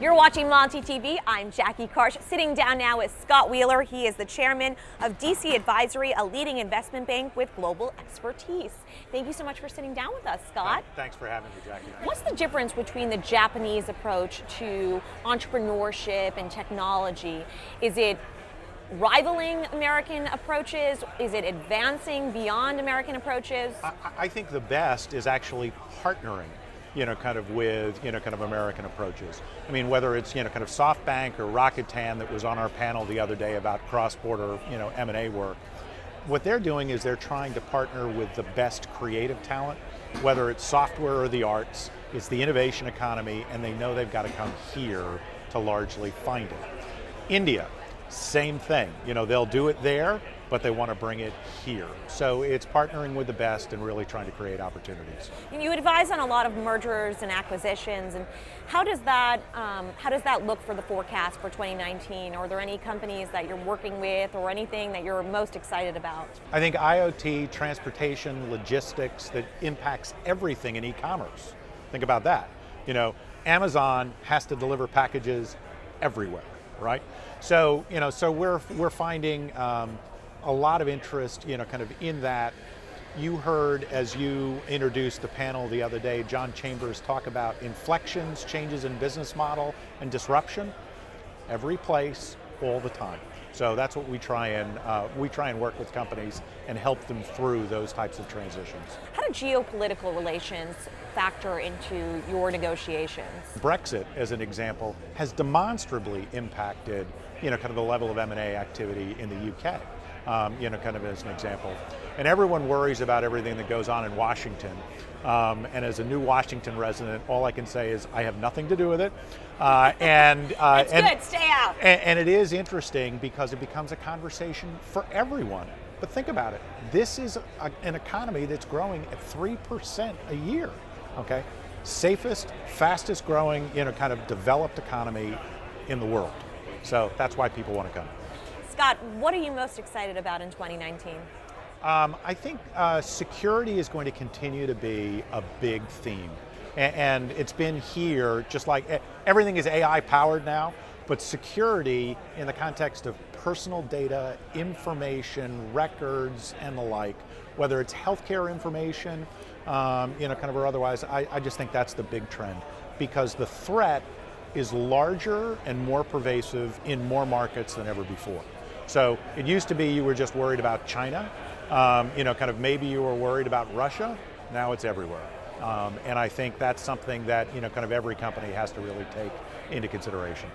You're watching Monty TV. I'm Jackie Karsh, sitting down now with Scott Wieler. He is the chairman of DC Advisory, a leading investment bank with global expertise. Thank you so much for sitting down with us, Scott. Thanks for having me, Jackie. What's the difference between the Japanese approach to entrepreneurship and technology? Is it rivaling American approaches? Is it advancing beyond American approaches? I think the best is actually partnering, with, American approaches. I mean, whether it's, kind of SoftBank or Rakuten that was on our panel the other day about cross-border, M&A work. What they're doing is they're trying to partner with the best creative talent, whether it's software or the arts. It's the innovation economy, and they know they've got to come here to largely find it. India, same thing. They'll do it there, but they want to bring it here. So it's partnering with the best and really trying to create opportunities. You advise on a lot of mergers and acquisitions, and how does that look for the forecast for 2019? Are there any companies that you're working with or anything that you're most excited about? I think IoT, transportation, logistics, that impacts everything in e-commerce. Think about that. Amazon has to deliver packages everywhere, right? So, so we're finding a lot of interest, kind of in that. You heard, as you introduced the panel the other day, John Chambers talk about inflections, changes in business model, and disruption. Every place, all the time. So that's what we try and work with companies and help them through those types of transitions. How do geopolitical relations factor into your negotiations? Brexit, as an example, has demonstrably impacted, kind of the level of M&A activity in the UK. Kind of as an example. And everyone worries about everything that goes on in Washington. And as a new Washington resident, all I can say is I have nothing to do with it. That's good, stay out. And it is interesting because it becomes a conversation for everyone. But think about it. This is an economy that's growing at 3% a year, okay? Safest, fastest growing, kind of developed economy in the world. So that's why people want to come. Scott, what are you most excited about in 2019? I think security is going to continue to be a big theme. And it's been here, just like everything is AI powered now, but security in the context of personal data, information, records, and the like, whether it's healthcare information, kind of or otherwise, I just think that's the big trend, because the threat is larger and more pervasive in more markets than ever before. So it used to be you were just worried about China, kind of maybe you were worried about Russia. Now it's everywhere. And I think that's something that, kind of every company has to really take into consideration.